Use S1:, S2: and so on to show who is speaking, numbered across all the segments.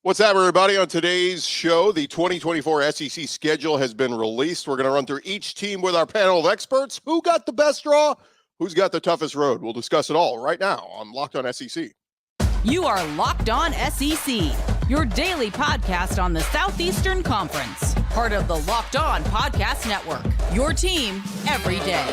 S1: What's up, everybody? On today's show, the 2024 SEC schedule has been released. We're going to run through each team with our panel of experts. Who got the best draw? Who's got the toughest road? We'll discuss it all right now on Locked On SEC.
S2: You are Locked On SEC, your daily podcast on the Southeastern Conference. Part of the Locked On Podcast Network, your team every day.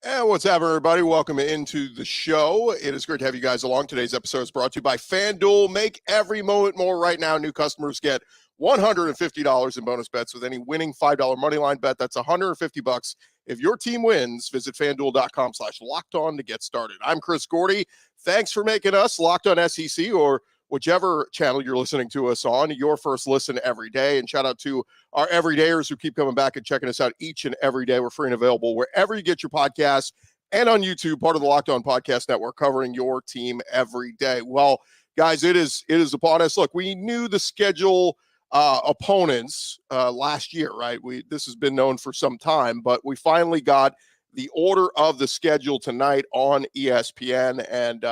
S1: And what's up, everybody? Welcome into the show. It is great to have you guys along. Today's episode is brought to you by FanDuel. Make every moment more right now. New customers get $150 in bonus bets with any winning $5 moneyline bet. That's $150. If your team wins, visit FanDuel.com/lockedon to get started. I'm Chris Gordy. Thanks for making us Locked On SEC, or whichever channel you're listening to us on, your first listen every day. And shout out to our everydayers who keep coming back and checking us out each and every day. We're free and available wherever you get your podcasts and on YouTube, part of the Locked On Podcast Network, covering your team every day. Well, guys, it is upon us. Look, we knew the schedule opponents last year, right? This has been known for some time, but we finally got the order of the schedule tonight on ESPN, and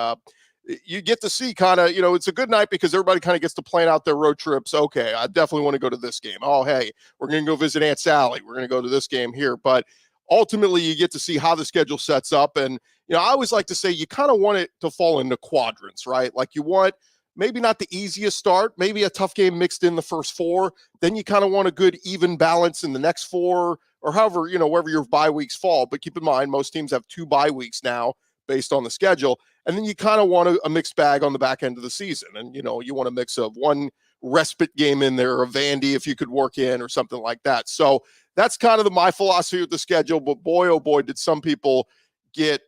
S1: you get to see kind of, it's a good night because everybody kind of gets to plan out their road trips. Okay, I definitely want to go to this game. Oh, hey, we're going to go visit Aunt Sally. We're going to go to this game here. But ultimately, you get to see how the schedule sets up. And, I always like to say you kind of want it to fall into quadrants, right? Like you want maybe not the easiest start, maybe a tough game mixed in the first four. Then you kind of want a good even balance in the next four, or however, wherever your bye weeks fall. But keep in mind, most teams have 2 bye weeks now based on the schedule. And then you kind of want a mixed bag on the back end of the season. And, you want a mix of one respite game in there, a Vandy if you could work in, or something like that. So that's kind of my philosophy with the schedule. But boy, oh boy, did some people get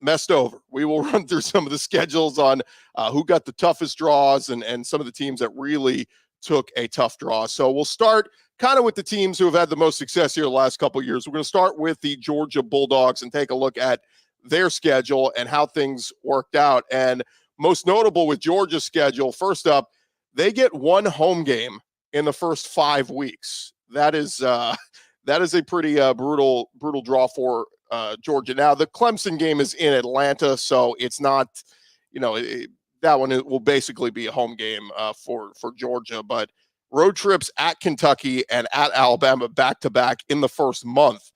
S1: messed over. We will run through some of the schedules on who got the toughest draws and some of the teams that really took a tough draw. So we'll start kind of with the teams who have had the most success here the last couple of years. We're going to start with the Georgia Bulldogs and take a look at their schedule and how things worked out. And most notable with Georgia's schedule, first up, they get one home game in the first 5 weeks. That is a pretty brutal draw for Georgia. Now, the Clemson game is in Atlanta, so it's not, that one will basically be a home game for Georgia. But road trips at Kentucky and at Alabama back-to-back in the first month,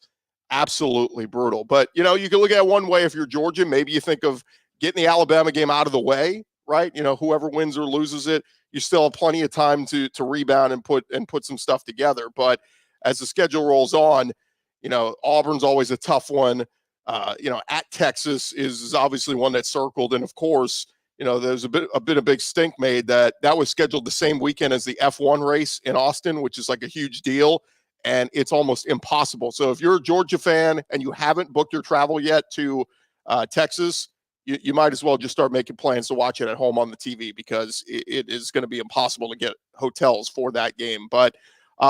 S1: absolutely brutal. But, you can look at it one way. If you're Georgia, maybe you think of getting the Alabama game out of the way, right? Whoever wins or loses it, you still have plenty of time to rebound and put some stuff together. But as the schedule rolls on, Auburn's always a tough one. At Texas is obviously one that's circled. And of course, there's a big stink made that was scheduled the same weekend as the F1 race in Austin, which is like a huge deal. And it's almost impossible. So if you're a Georgia fan and you haven't booked your travel yet to Texas, you might as well just start making plans to watch it at home on the TV, because it is going to be impossible to get hotels for that game. But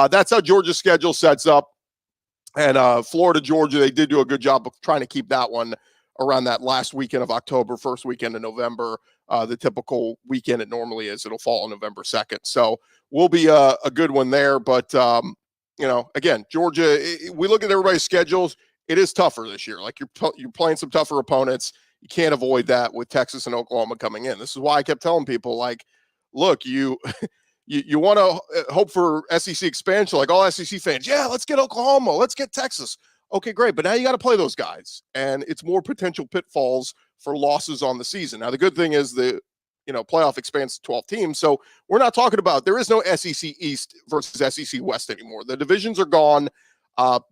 S1: that's how Georgia's schedule sets up. And Florida, Georgia, they did do a good job of trying to keep that one around that last weekend of October, first weekend of November, the typical weekend it normally is. It'll fall on November 2nd. So will be a good one there. But again, Georgia, we look at everybody's schedules. It is tougher this year. Like you're playing some tougher opponents. You can't avoid that with Texas and Oklahoma coming in. This is why I kept telling people, like, look, you want to hope for SEC expansion, like all SEC fans. Yeah, let's get Oklahoma. Let's get Texas. Okay, great. But now you got to play those guys. And it's more potential pitfalls for losses on the season. Now, the good thing is the playoff expands to 12 teams. So we're not talking about, there is no SEC East versus SEC West anymore. The divisions are gone.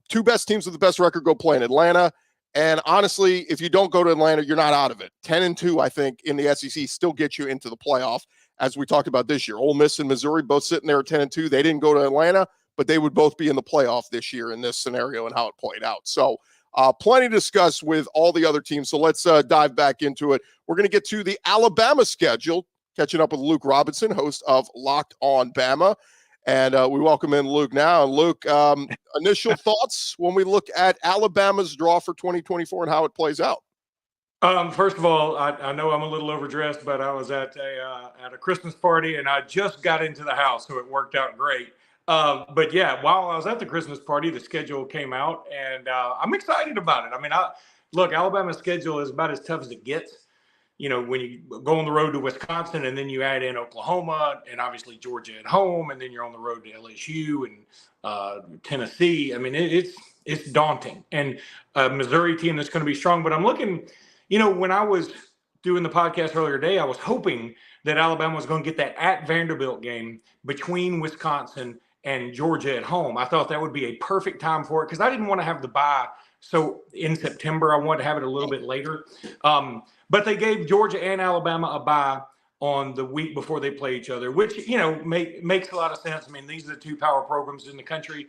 S1: 2 best teams with the best record go play in Atlanta. And honestly, if you don't go to Atlanta, you're not out of it. 10-2, I think, in the SEC still gets you into the playoff, as we talked about this year. Ole Miss and Missouri both sitting there at 10-2. They didn't go to Atlanta, but they would both be in the playoff this year in this scenario and how it played out. So plenty to discuss with all the other teams. So let's dive back into it. We're going to get to the Alabama schedule, catching up with Luke Robinson, host of Locked On Bama. And we welcome in Luke now. And Luke, initial thoughts when we look at Alabama's draw for 2024 and how it plays out?
S3: First of all, I know I'm a little overdressed, but I was at a Christmas party and I just got into the house, so it worked out great. But yeah, while I was at the Christmas party, the schedule came out, and I'm excited about it. I mean, look, Alabama's schedule is about as tough as it gets. You know, when you go on the road to Wisconsin and then you add in Oklahoma and obviously Georgia at home, and then you're on the road to LSU and Tennessee. I mean, it's daunting, and a Missouri team that's going to be strong. But I'm looking. You know, when I was doing the podcast earlier today, I was hoping that Alabama was going to get that at Vanderbilt game between Wisconsin and Georgia at home. I thought that would be a perfect time for it because I didn't want to have the bye. So in September, I wanted to have it a little bit later. But they gave Georgia and Alabama a bye on the week before they play each other, which, you know, makes a lot of sense. I mean, these are the two power programs in the country.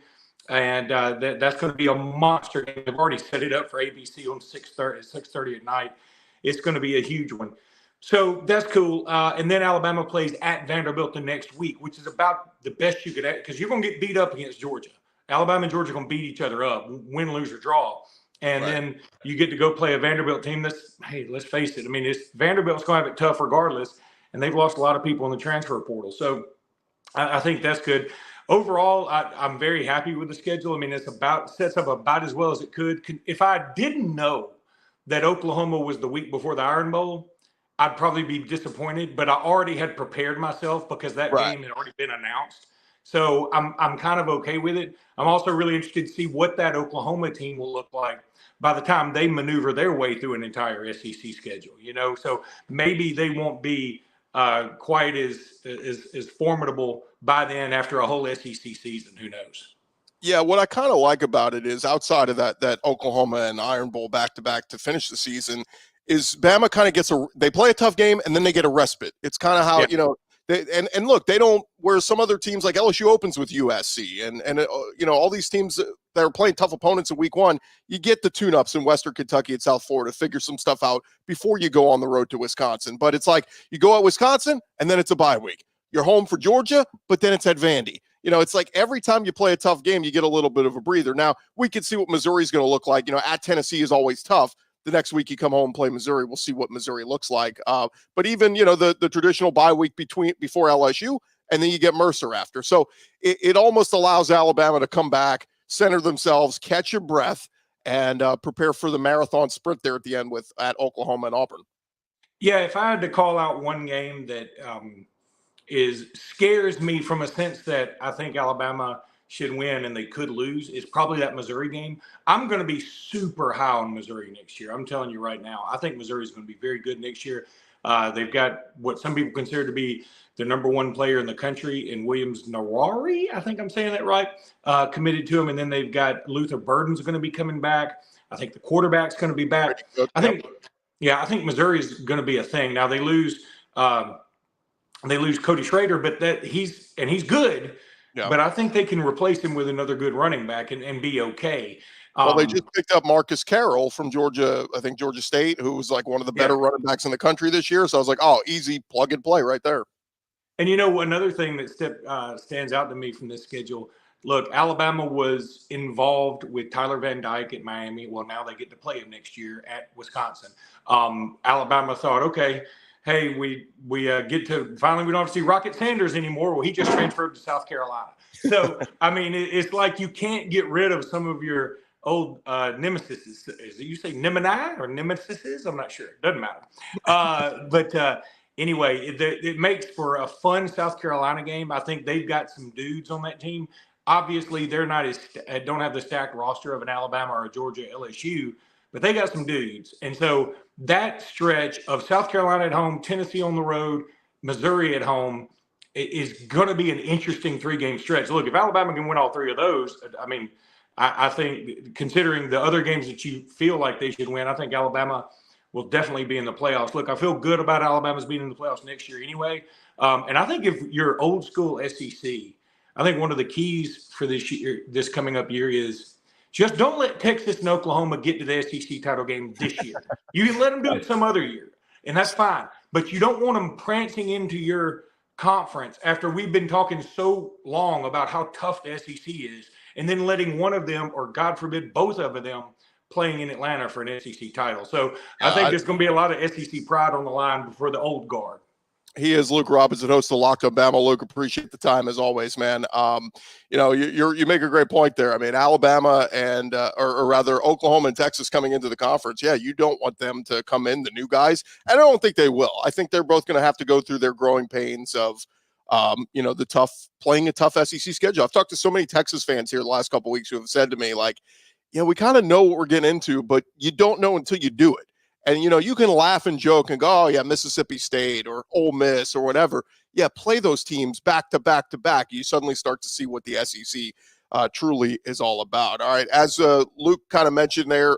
S3: And that's going to be a monster game. They've already set it up for ABC on 6:30 at night. It's going to be a huge one. So that's cool. And then Alabama plays at Vanderbilt the next week, which is about the best you could have, because you're going to get beat up against Georgia. Alabama and Georgia are going to beat each other up, win, lose, or draw. And then you get to go play a Vanderbilt team that's, hey, let's face it. I mean, Vanderbilt's going to have it tough regardless, and they've lost a lot of people in the transfer portal. So I think that's good. Overall, I'm very happy with the schedule. I mean, sets up about as well as it could. If I didn't know that Oklahoma was the week before the Iron Bowl, I'd probably be disappointed. But I already had prepared myself because that game had already been announced. So I'm kind of okay with it. I'm also really interested to see what that Oklahoma team will look like by the time they maneuver their way through an entire SEC schedule. You know, so maybe they won't be quite as formidable by then after a whole SEC season. Who knows?
S1: Yeah, what I kind of like about it is outside of that Oklahoma and Iron Bowl back-to-back to finish the season is Bama kind of they play a tough game and then they get a respite. It's kind of how, you know, and look, they don't, where some other teams like LSU opens with USC and you know, all these teams that are playing tough opponents in week one, you get the tune-ups in Western Kentucky and South Florida, figure some stuff out before you go on the road to Wisconsin. But it's like you go at Wisconsin and then it's a bye week. You're home for Georgia, but then it's at Vandy. You know, it's like every time you play a tough game, you get a little bit of a breather. Now, we can see what Missouri's going to look like. You know, at Tennessee is always tough. The next week you come home and play Missouri. We'll see what Missouri looks like. But even, you know, the traditional bye week before LSU, and then you get Mercer after. So it almost allows Alabama to come back, center themselves, catch your breath, and prepare for the marathon sprint there at the end at Oklahoma and Auburn.
S3: Yeah, if I had to call out one game that scares me from a sense that I think Alabama should win and they could lose, is probably that Missouri game. I'm going to be super high on Missouri next year. I'm telling you right now. I think Missouri is going to be very good next year. They've got what some people consider to be the number one player in the country in Williams-Nwaneri. I think I'm saying that right. Committed to him. And then they've got Luther Burden's going to be coming back. I think the quarterback's going to be back. I think Missouri is going to be a thing. Now they lose Cody Schrader, but he's good. Yeah. But I think they can replace him with another good running back and be okay.
S1: Well, they just picked up Marcus Carroll from Georgia, I think Georgia State, who was like one of the better running backs in the country this year. So I was like, oh, easy plug and play right there.
S3: And, you know, another thing that stands out to me from this schedule, look, Alabama was involved with Tyler Van Dyke at Miami. Well, now they get to play him next year at Wisconsin. Alabama thought, okay, hey, we get to finally we don't have to see Rocket Sanders anymore. Well, he just transferred to South Carolina. So, I mean, it's like you can't get rid of some of your old nemesis. You say Nemini or nemesis? I'm not sure. It doesn't matter. But anyway, it makes for a fun South Carolina game. I think they've got some dudes on that team. Obviously, they're not don't have the stacked roster of an Alabama or a Georgia LSU, but they got some dudes. And so that stretch of South Carolina at home, Tennessee on the road, Missouri at home is going to be an interesting three-game stretch. Look, if Alabama can win all three of those, I mean, I think considering the other games that you feel like they should win, I think Alabama will definitely be in the playoffs. Look, I feel good about Alabama's being in the playoffs next year anyway. And I think if you're old school SEC, I think one of the keys for this coming up year is just don't let Texas and Oklahoma get to the SEC title game this year. You can let them do it some other year, and that's fine. But you don't want them prancing into your conference after we've been talking so long about how tough the SEC is, and then letting one of them, or God forbid, both of them, playing in Atlanta for an SEC title. So I think there's going to be a lot of SEC pride on the line for the old guard.
S1: He is Luke Robinson, host of Locked On Bama. Luke, appreciate the time as always, man. You make a great point there. I mean, Alabama and or rather Oklahoma and Texas coming into the conference. Yeah, you don't want them to come in, the new guys. And I don't think they will. I think they're both going to have to go through their growing pains of, playing a tough SEC schedule. I've talked to so many Texas fans here the last couple of weeks who have said to me, like, yeah, we kind of know what we're getting into, but you don't know until you do it. And, you can laugh and joke and go, oh, yeah, Mississippi State or Ole Miss or whatever. Yeah, play those teams back to back to back. You suddenly start to see what the SEC truly is all about. All right, as Luke kind of mentioned there,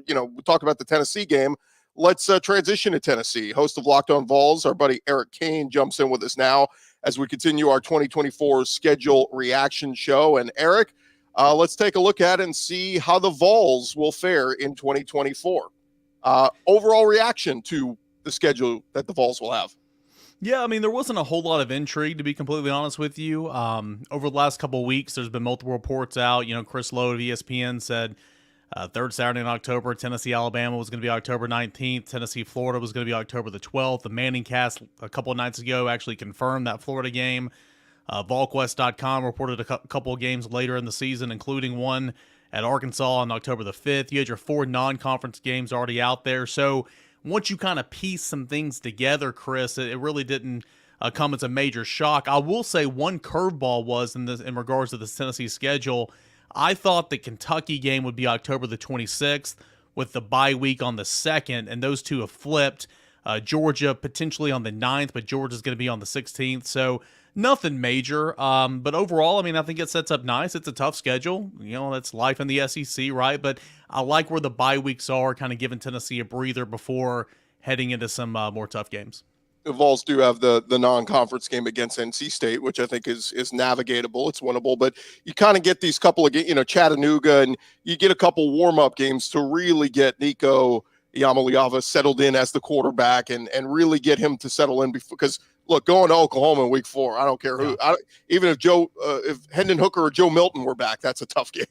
S1: we talk about the Tennessee game. Let's transition to Tennessee. Host of Locked On Vols, our buddy Eric Kane jumps in with us now as we continue our 2024 schedule reaction show. And Eric, let's take a look at it and see how the Vols will fare in 2024. Overall reaction to the schedule that the Vols will have.
S4: Yeah, I mean, there wasn't a whole lot of intrigue, to be completely honest with you. Over the last couple of weeks, there's been multiple reports out. Chris Lowe of ESPN said third Saturday in October, Tennessee, Alabama was going to be October 19th. Tennessee, Florida was going to be October the 12th. The Manning cast a couple of nights ago actually confirmed that Florida game. VolQuest.com reported a couple of games later in the season, including one at Arkansas on October the 5th. You had your 4 non-conference games already out there. So once you kind of piece some things together, Chris, it really didn't come as a major shock. I will say one curveball was in regards to the Tennessee schedule. I thought the Kentucky game would be October the 26th with the bye week on the 2nd, and those two have flipped. Georgia potentially on the 9th, but Georgia's going to be on the 16th. So nothing major, but overall, I mean, I think it sets up nice. It's a tough schedule. That's life in the SEC, right? But I like where the bye weeks are, kind of giving Tennessee a breather before heading into some more tough games.
S1: The Vols do have the non-conference game against NC State, which I think is navigatable. It's winnable, but you kind of get these couple of Chattanooga, and you get a couple warm-up games to really get Nico Iamaleava settled in as the quarterback and really get him to settle in because look, going to Oklahoma in week 4, I don't care who, even if Hendon Hooker or Joe Milton were back, that's a tough game.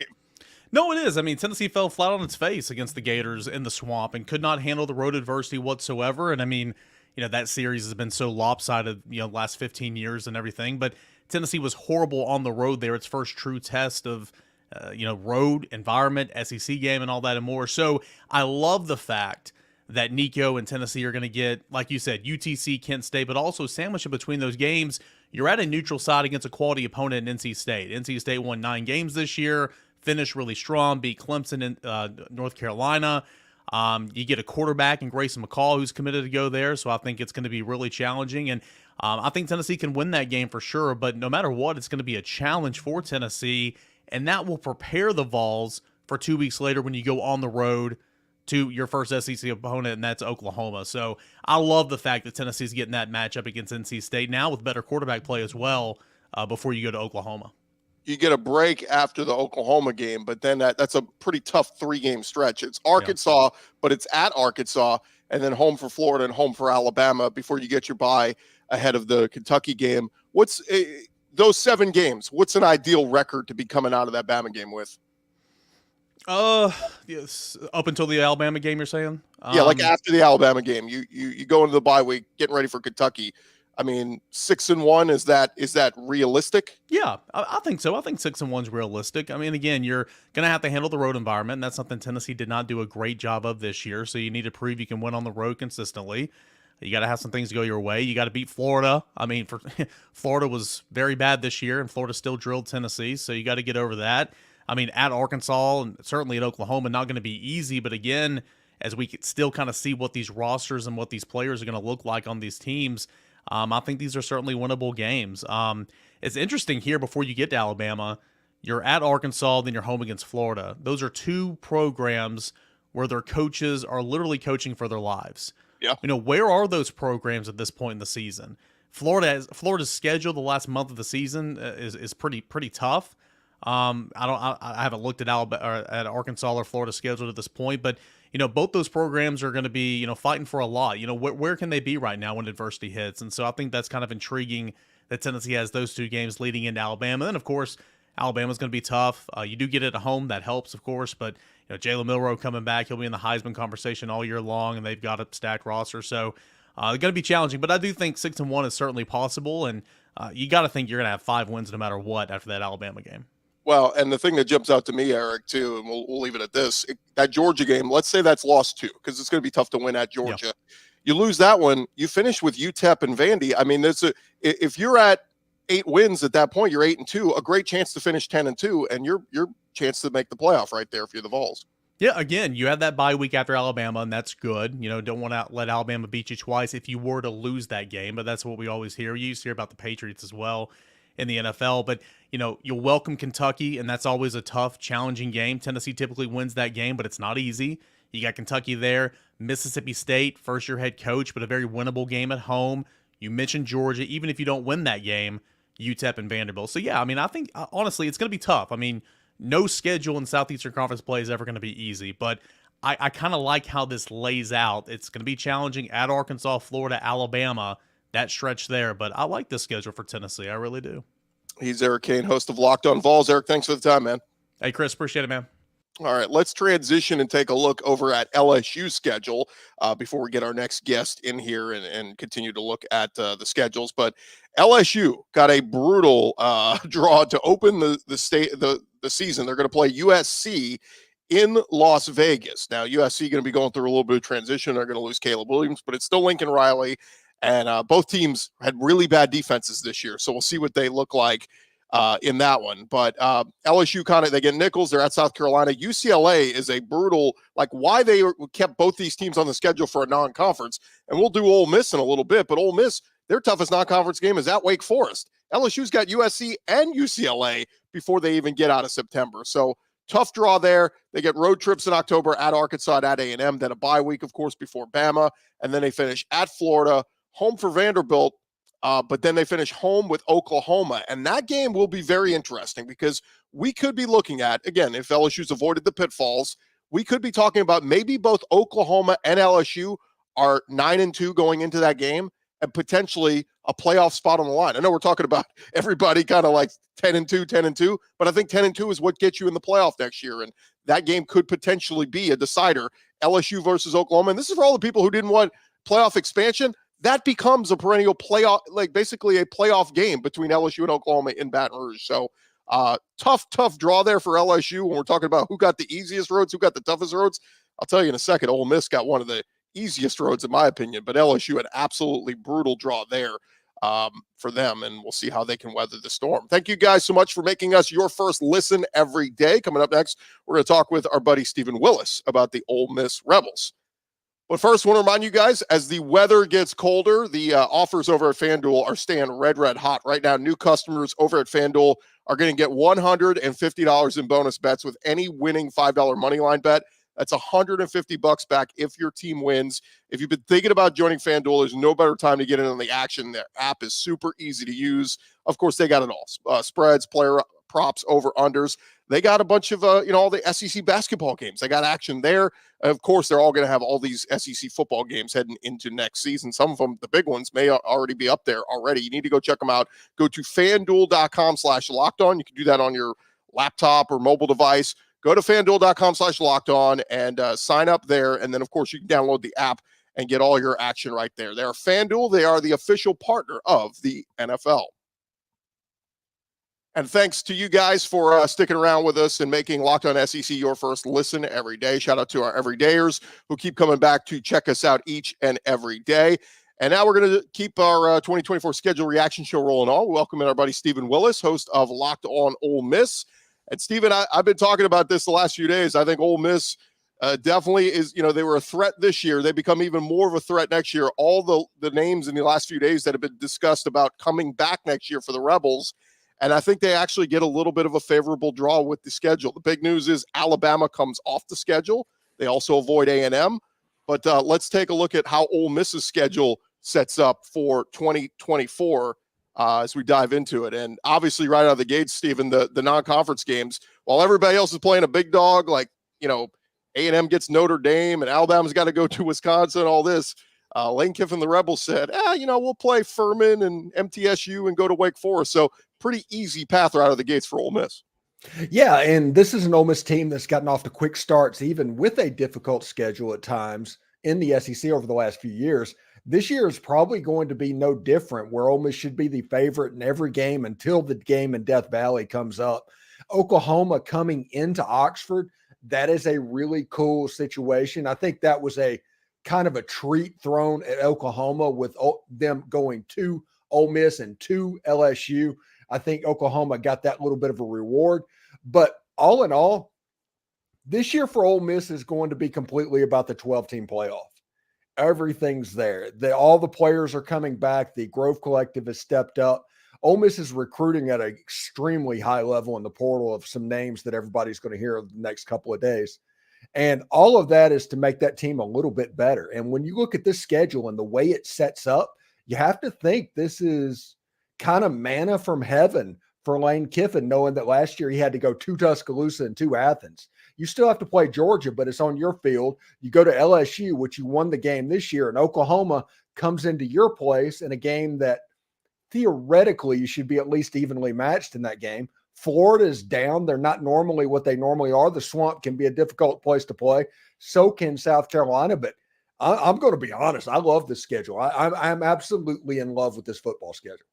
S4: No, it is. I mean, Tennessee fell flat on its face against the Gators in the Swamp and could not handle the road adversity whatsoever. And I mean, that series has been so lopsided, the last 15 years and everything, but Tennessee was horrible on the road there. Its first true test of, road environment, SEC game and all that and more. So I love the fact that Nico and Tennessee are going to get, like you said, UTC, Kent State, but also sandwiched in between those games. You're at a neutral side against a quality opponent in NC State. NC State won 9 games this year, finished really strong, beat Clemson in North Carolina. You get a quarterback in Grayson McCall who's committed to go there, so I think it's going to be really challenging. And I think Tennessee can win that game for sure, but no matter what, it's going to be a challenge for Tennessee, and that will prepare the Vols for 2 weeks later when you go on the road to your first SEC opponent, and that's Oklahoma. So I love the fact that Tennessee's getting that matchup against NC State now with better quarterback play as well before you go to Oklahoma.
S1: You get a break after the Oklahoma game, but then that's a pretty tough 3-game stretch. It's Arkansas, but it's at Arkansas, and then home for Florida and home for Alabama before you get your bye ahead of the Kentucky game. What's those 7 games? What's an ideal record to be coming out of that Bama game with?
S4: Yes, up until the Alabama game, you're saying?
S1: Yeah, like after the Alabama game, you go into the bye week, getting ready for Kentucky. I mean, 6-1, is that realistic?
S4: Yeah, I think so. I think 6-1 is realistic. I mean, again, you're going to have to handle the road environment, and that's something Tennessee did not do a great job of this year. So you need to prove you can win on the road consistently. You got to have some things go your way. You got to beat Florida. I mean, Florida was very bad this year, and Florida still drilled Tennessee, so you got to get over that. I mean, at Arkansas and certainly at Oklahoma, not going to be easy. But again, as we could still kind of see what these rosters and what these players are going to look like on these teams, I think these are certainly winnable games. It's interesting here before you get to Alabama, you're at Arkansas, then you're home against Florida. Those are 2 programs where their coaches are literally coaching for their lives.
S1: Yeah.
S4: Where are those programs at this point in the season? Florida's schedule the last month of the season is pretty tough. I haven't looked at at Arkansas or Florida scheduled at this point, but both those programs are going to be fighting for a lot. Where can they be right now when adversity hits? And so I think that's kind of intriguing that Tennessee has those 2 games leading into Alabama. And of course, Alabama's going to be tough. You do get it at home. That helps, of course, but Jalen Milroe coming back. He'll be in the Heisman conversation all year long, and they've got a stacked roster. So they're going to be challenging, but I do think 6-1 is certainly possible, and you got to think you're going to have 5 wins no matter what after that Alabama game.
S1: Well, and the thing that jumps out to me, Eric, too, and we'll leave it at this, that Georgia game, let's say that's lost 2, because it's going to be tough to win at Georgia. Yep. You lose that one, you finish with UTEP and Vandy. I mean, if you're at 8 wins at that point, you're 8-2, a great chance to finish 10-2, and your chance to make the playoff right there if you're the Vols.
S4: Yeah, again, you have that bye week after Alabama, and that's good. Don't want to let Alabama beat you twice if you were to lose that game, but that's what we always hear. You used to hear about the Patriots as well in the NFL, but you'll welcome Kentucky, and that's always a tough, challenging game. Tennessee typically wins that game, but it's not easy. You got Kentucky there, Mississippi State, first-year head coach, but a very winnable game at home. You mentioned Georgia. Even if you don't win that game, UTEP and Vanderbilt. So, yeah, I mean, I think, honestly, it's going to be tough. I mean, no schedule in Southeastern Conference play is ever going to be easy, but I kind of like how this lays out. It's going to be challenging at Arkansas, Florida, Alabama, that stretch there, but I like this schedule for Tennessee. I really do.
S1: He's Eric Kane, host of Locked On Vols. Eric, thanks for the time, man.
S4: Hey, Chris, appreciate it, man.
S1: All right, let's transition and take a look over at LSU's schedule before we get our next guest in here and continue to look at the schedules. But LSU got a brutal draw to open the season. They're going to play USC in Las Vegas. Now, USC going to be going through a little bit of transition. They're going to lose Caleb Williams, but it's still Lincoln Riley. And both teams had really bad defenses this year, so we'll see what they look like in that one. But LSU they get Nichols. They're at South Carolina. UCLA is a brutal, why they kept both these teams on the schedule for a non-conference. And we'll do Ole Miss in a little bit, but Ole Miss, their toughest non-conference game is at Wake Forest. LSU's got USC and UCLA before they even get out of September. So tough draw there. They get road trips in October at Arkansas, at A&M, then a bye week, of course, before Bama. And then they finish at Florida, home for Vanderbilt, but then they finish home with Oklahoma. And that game will be very interesting because we could be looking at, again, if LSU's avoided the pitfalls, we could be talking about maybe both Oklahoma and LSU are 9-2 going into that game and potentially a playoff spot on the line. I know we're talking about everybody kind of like 10-2, but I think 10-2 is what gets you in the playoff next year. And that game could potentially be a decider, LSU versus Oklahoma. And this is for all the people who didn't want playoff expansion. That becomes a perennial playoff, basically a playoff game between LSU and Oklahoma in Baton Rouge. So tough draw there for LSU when we're talking about who got the easiest roads, who got the toughest roads. I'll tell you in a second, Ole Miss got one of the easiest roads in my opinion, but LSU had absolutely brutal draw there for them, and we'll see how they can weather the storm. Thank you guys so much for making us your first listen every day. Coming up next, we're going to talk with our buddy Stephen Willis about the Ole Miss Rebels. But first, I want to remind you guys, as the weather gets colder, the offers over at FanDuel are staying red hot. Right now, new customers over at FanDuel are going to get $150 in bonus bets with any winning $5 moneyline bet. That's $150 back if your team wins. If you've been thinking about joining FanDuel, there's no better time to get in on the action. Their app is super easy to use. Of course, they got it all. Spreads, player props, over-unders. They got a bunch of, all the SEC basketball games. They got action there. Of course, they're all going to have all these SEC football games heading into next season. Some of them, the big ones, may already be up there already. You need to go check them out. Go to FanDuel.com/lockedon. You can do that on your laptop or mobile device. Go to FanDuel.com/lockedon and sign up there. And then, of course, you can download the app and get all your action right there. They are FanDuel. They are the official partner of the NFL. And thanks to you guys for sticking around with us and making Locked On SEC your first listen every day. Shout out to our everydayers who keep coming back to check us out each and every day. And now we're going to keep our 2024 schedule reaction show rolling on. We welcome in our buddy Stephen Willis, host of Locked On Ole Miss. And Stephen, I've been talking about this the last few days. I think Ole Miss definitely is, they were a threat this year. They become even more of a threat next year. All the names in the last few days that have been discussed about coming back next year for the Rebels. And I think they actually get a little bit of a favorable draw with the schedule. The big news is Alabama comes off the schedule. They also avoid A&M. But let's take a look at how Ole Miss's schedule sets up for 2024 as we dive into it. And obviously right out of the gates, Stephen, the non-conference games, while everybody else is playing a big dog, like, A&M gets Notre Dame and Alabama's got to go to Wisconsin, all this. Lane Kiffin, the Rebels, said, we'll play Furman and MTSU and go to Wake Forest. So pretty easy path right out of the gates for Ole Miss.
S5: Yeah, and this is an Ole Miss team that's gotten off to quick starts, even with a difficult schedule at times in the SEC over the last few years. This year is probably going to be no different, where Ole Miss should be the favorite in every game until the game in Death Valley comes up. Oklahoma coming into Oxford, that is a really cool situation. I think that was a kind of a treat thrown at Oklahoma with them going to Ole Miss and to LSU. I think Oklahoma got that little bit of a reward. But all in all, this year for Ole Miss is going to be completely about the 12-team playoff. Everything's there. All the players are coming back. The Grove Collective has stepped up. Ole Miss is recruiting at an extremely high level in the portal of some names that everybody's going to hear the next couple of days. And all of that is to make that team a little bit better. And when you look at this schedule and the way it sets up, you have to think this is kind of manna from heaven for Lane Kiffin, knowing that last year he had to go to Tuscaloosa and to Athens. You still have to play Georgia, but it's on your field. You go to LSU, which you won the game this year, and Oklahoma comes into your place in a game that theoretically you should be at least evenly matched in that game. Florida is down. They're not normally what they normally are. The Swamp can be a difficult place to play. So can South Carolina, but I'm going to be honest. I love this schedule. I'm absolutely in love with this football schedule.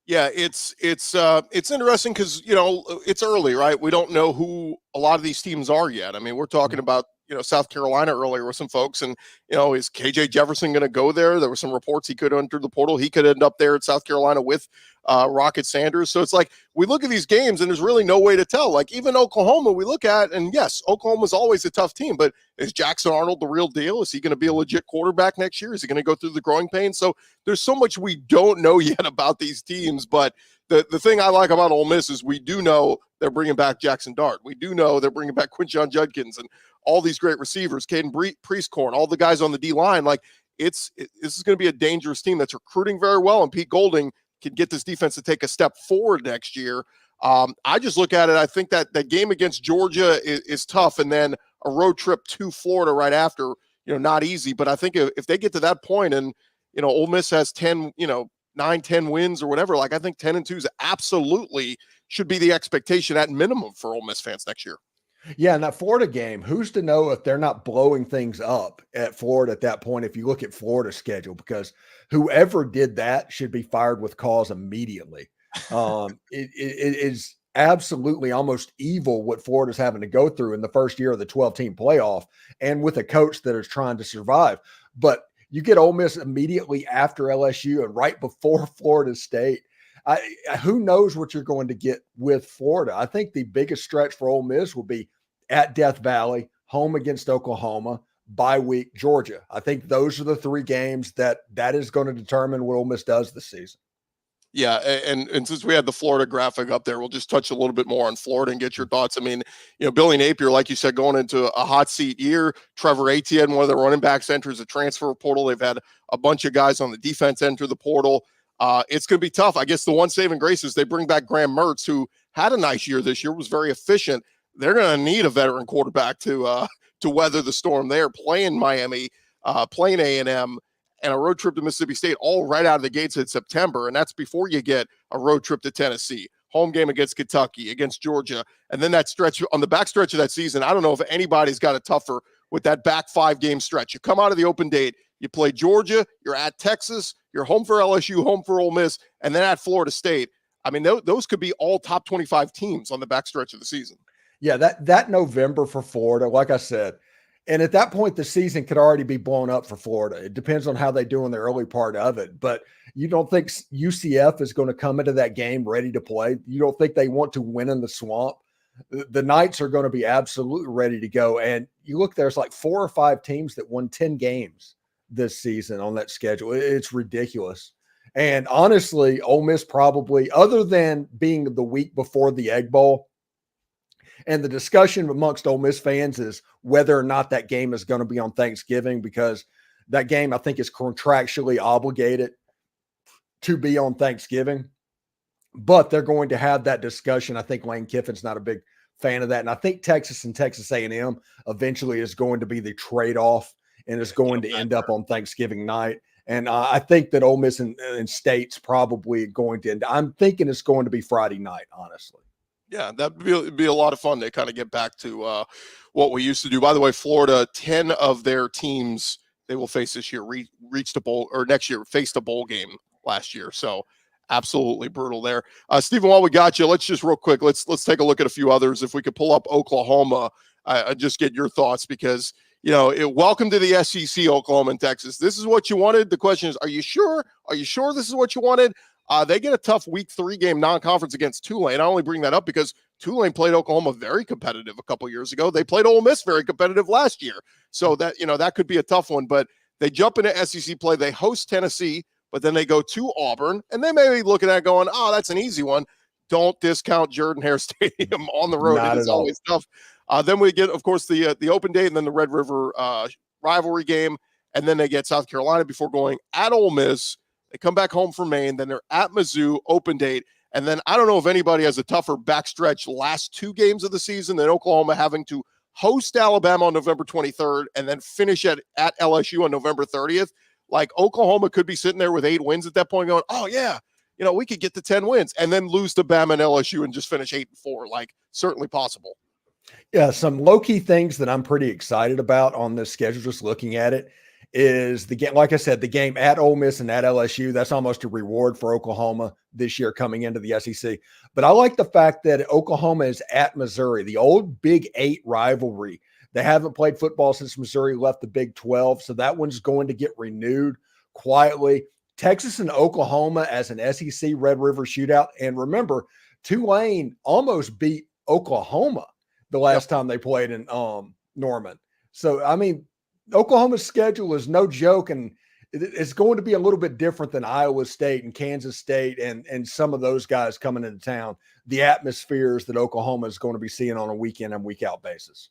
S1: Yeah, it's interesting because, it's early, right? We don't know who a lot of these teams are yet. I mean, we're talking about, South Carolina earlier with some folks, and, is KJ Jefferson going to go there? There were some reports he could enter the portal. He could end up there at South Carolina with Rocket Sanders. So it's like we look at these games and there's really no way to tell. Like even Oklahoma, we look at, and yes, Oklahoma's always a tough team, but is Jackson Arnold the real deal? Is he going to be a legit quarterback next year? Is he going to go through the growing pains? So there's so much we don't know yet about these teams, but the thing I like about Ole Miss is we do know they're bringing back Jackson Dart. We do know they're bringing back Quinshon Judkins and all these great receivers, Caden Priestcorn, all the guys on the D-line. Like this is going to be a dangerous team that's recruiting very well, and Pete Golding can get this defense to take a step forward next year. I just look at it. I think that game against Georgia is tough, and then a road trip to Florida right after, not easy. But I think if they get to that point and, Ole Miss has 10, 9-10 wins or whatever, like I think 10-2 is absolutely should be the expectation at minimum for Ole Miss fans next year.
S5: Yeah, and that Florida game, who's to know if they're not blowing things up at Florida at that point if you look at Florida's schedule, because whoever did that should be fired with cause immediately. It is absolutely almost evil what Florida's having to go through in the first year of the 12-team playoff and with a coach that is trying to survive. But you get Ole Miss immediately after LSU and right before Florida State. Who knows what you're going to get with Florida? I think the biggest stretch for Ole Miss will be at Death Valley, home against Oklahoma, bye week Georgia. I think those are the three games that is going to determine what Ole Miss does this season.
S1: Yeah, and since we had the Florida graphic up there, we'll just touch a little bit more on Florida and get your thoughts. I mean, Billy Napier, like you said, going into a hot seat year. Trevor Etienne, one of the running backs, enters the transfer portal. They've had a bunch of guys on the defense enter the portal. It's going to be tough. I guess the one saving grace is they bring back Graham Mertz, who had a nice year this year, was very efficient. They're going to need a veteran quarterback to weather the storm there, playing Miami, playing A&M, and a road trip to Mississippi State all right out of the gates in September. And that's before you get a road trip to Tennessee, home game against Kentucky, against Georgia. And then that stretch on the back stretch of that season, I don't know if anybody's got it tougher with that back 5-game stretch. You come out of the open date, you play Georgia, you're at Texas, you're home for LSU, home for Ole Miss, and then at Florida State. I mean, those could be all top 25 teams on the back stretch of the season. Yeah,
S5: that November for Florida, like I said, and at that point, the season could already be blown up for Florida. It depends on how they do in the early part of it. But you don't think UCF is going to come into that game ready to play? You don't think they want to win in the Swamp? The Knights are going to be absolutely ready to go. And you look, there's like 4 or 5 teams that won 10 games this season on that schedule. It's ridiculous. And honestly, Ole Miss probably, other than being the week before the Egg Bowl, and the discussion amongst Ole Miss fans is whether or not that game is going to be on Thanksgiving, because that game, I think, is contractually obligated to be on Thanksgiving. But they're going to have that discussion. I think Lane Kiffin's not a big fan of that. And I think Texas and Texas A&M eventually is going to be the trade-off and is going to end up on Thanksgiving night. And I think that Ole Miss and State's probably going to end. I'm thinking it's going to be Friday night, honestly.
S1: Yeah, that'd be a lot of fun to kind of get back to what we used to do. By the way, Florida, 10 of their teams they will face this year reached a bowl, or next year faced a bowl game last year. So absolutely brutal there. Stephen, while we got you, let's just real quick, let's take a look at a few others. If we could pull up Oklahoma, I just get your thoughts because, welcome to the SEC, Oklahoma and Texas. This is what you wanted. The question is, are you sure? Are you sure this is what you wanted? They get a tough week 3 game non-conference against Tulane. I only bring that up because Tulane played Oklahoma very competitive a couple years ago. They played Ole Miss very competitive last year. So that, that could be a tough one, but they jump into SEC play. They host Tennessee, but then they go to Auburn, and they may be looking at going, oh, that's an easy one. Don't discount Jordan-Hare Stadium on the road.
S5: Not
S1: It is
S5: at all.
S1: always tough. Then we get, of course, the open date and then the Red River rivalry game, and then they get South Carolina before going at Ole Miss. They come back home for Maine, then they're at Mizzou, open date, and then I don't know if anybody has a tougher backstretch last 2 games of the season than Oklahoma having to host Alabama on November 23rd and then finish at LSU on November 30th. Like, Oklahoma could be sitting there with 8 wins at that point going, oh, yeah, we could get to 10 wins and then lose to Bama and LSU and just finish 8-4. Like, certainly possible.
S5: Yeah, some low-key things that I'm pretty excited about on this schedule, just looking at it, is the game, like I said, the game at Ole Miss and at LSU. That's almost a reward for Oklahoma this year coming into the SEC. But I like the fact that Oklahoma is at Missouri, the old Big 8 rivalry. They haven't played football since Missouri left the Big 12, so that one's going to get renewed quietly. Texas and Oklahoma as an SEC Red River shootout. And remember, Tulane almost beat Oklahoma the last time they played in Norman. So, I mean, Oklahoma's schedule is no joke, and it's going to be a little bit different than Iowa State and Kansas State and some of those guys coming into town, the atmospheres that Oklahoma is going to be seeing on a week in and week out basis.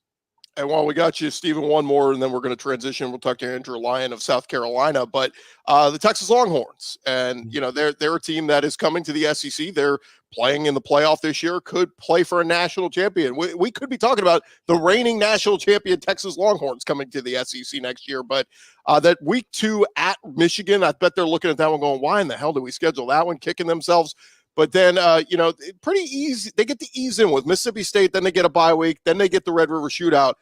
S1: And while we got you, Stephen, one more, and then we're going to transition. We'll talk to Andrew Lyon of South Carolina, but the Texas Longhorns, and they're a team that is coming to the SEC. They're playing in the playoff this year, could play for a national champion. We could be talking about the reigning national champion Texas Longhorns coming to the SEC next year. But that week 2 at Michigan, I bet they're looking at that one going, why in the hell do we schedule that one, kicking themselves? But then, pretty easy. They get to ease in with Mississippi State. Then they get a bye week. Then they get the Red River shootout.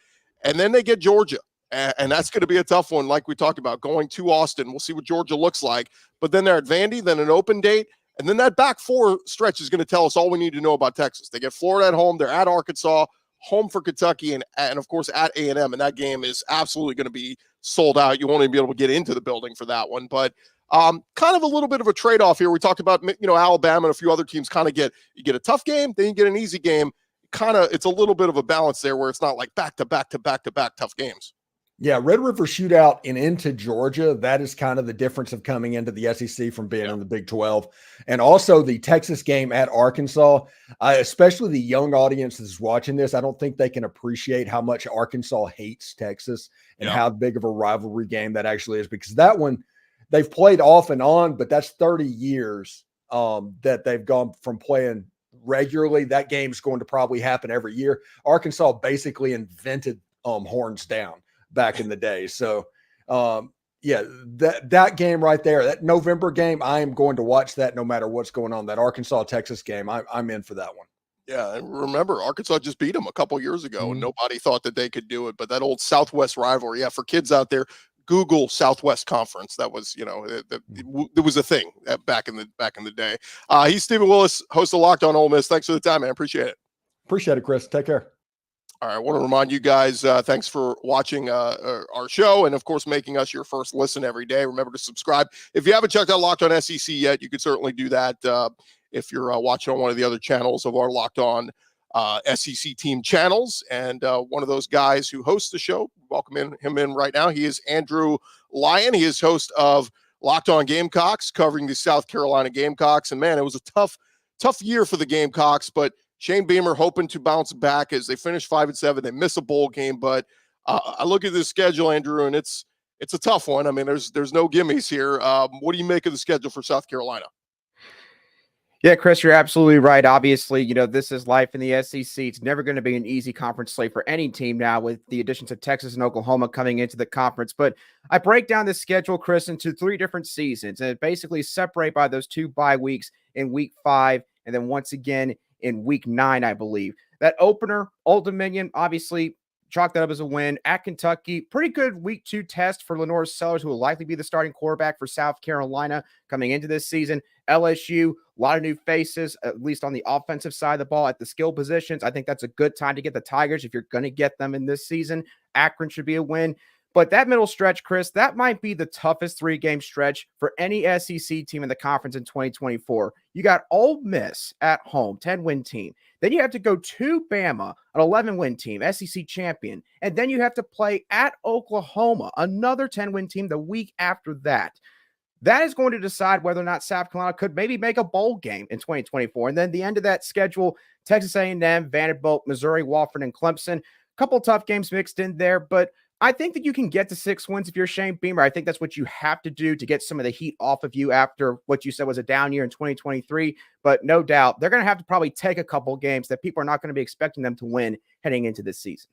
S1: And then they get Georgia. And that's going to be a tough one, like we talked about, going to Austin. We'll see what Georgia looks like. But then they're at Vandy, then an open date. And then that back 4 stretch is going to tell us all we need to know about Texas. They get Florida at home. They're at Arkansas, home for Kentucky, and of course, at A&M. And that game is absolutely going to be sold out. You won't even be able to get into the building for that one. But kind of a little bit of a trade-off here. We talked about, Alabama and a few other teams kind of you get a tough game, then you get an easy game. It's a little bit of a balance there where it's not like back-to-back tough games.
S5: Yeah, Red River shootout and into Georgia, that is kind of the difference of coming into the SEC from being in the Big 12. And also the Texas game at Arkansas, especially the young audience that's watching this, I don't think they can appreciate how much Arkansas hates Texas and how big of a rivalry game that actually is, because that one they've played off and on, but that's 30 years that they've gone from playing regularly. That game's going to probably happen every year. Arkansas basically invented horns down back in the day. So, that game right there, that November game, I am going to watch that no matter what's going on. That Arkansas-Texas game, I'm in for that one.
S1: Yeah, and remember, Arkansas just beat them a couple years ago, and nobody thought that they could do it. But that old Southwest rivalry, for kids out there, Google Southwest Conference. That was, it was a thing back in the day. He's Stephen Willis, host of Locked On Ole Miss. Thanks for the time, man. Appreciate it.
S5: Appreciate it, Chris. Take care.
S1: All right, I want to remind you guys, thanks for watching our show and, of course, making us your first listen every day. Remember to subscribe. If you haven't checked out Locked On SEC yet, you could certainly do that if you're watching on one of the other channels of our Locked On SEC team channels. And one of those guys who hosts the show, welcome him in right now. He is Andrew Lyon. He is host of Locked On Gamecocks, covering the South Carolina Gamecocks. And, man, it was a tough year for the Gamecocks, but Shane Beamer hoping to bounce back as they finish 5-7. They miss a bowl game, but I look at this schedule, Andrew, and it's a tough one. I mean, there's no gimmies here. What do you make of the schedule for South Carolina?
S6: Yeah, Chris, you're absolutely right. Obviously, this is life in the SEC. It's never going to be an easy conference slate for any team now with the additions of Texas and Oklahoma coming into the conference. But I break down this schedule, Chris, into 3 different seasons, and it basically separate by those 2 bye weeks in week 5 and then once again in week 9, I believe. That opener, Old Dominion, obviously chalk that up as a win. At Kentucky, pretty good week 2 test for Lenore Sellers, who will likely be the starting quarterback for South Carolina coming into this season. LSU, a lot of new faces, at least on the offensive side of the ball at the skill positions. I think that's a good time to get the Tigers if you're going to get them in this season. Akron should be a win. But that middle stretch, Chris, that might be the toughest 3-game stretch for any SEC team in the conference in 2024. You got Ole Miss at home, 10-win team. Then you have to go to Bama, an 11-win team, SEC champion. And then you have to play at Oklahoma, another 10-win team the week after that. That is going to decide whether or not South Carolina could maybe make a bowl game in 2024. And then the end of that schedule, Texas A&M, Vanderbilt, Missouri, Wofford, and Clemson. A couple tough games mixed in there, but I think that you can get to 6 wins if you're Shane Beamer. I think that's what you have to do to get some of the heat off of you after what you said was a down year in 2023. But no doubt, they're going to have to probably take a couple games that people are not going to be expecting them to win heading into this season.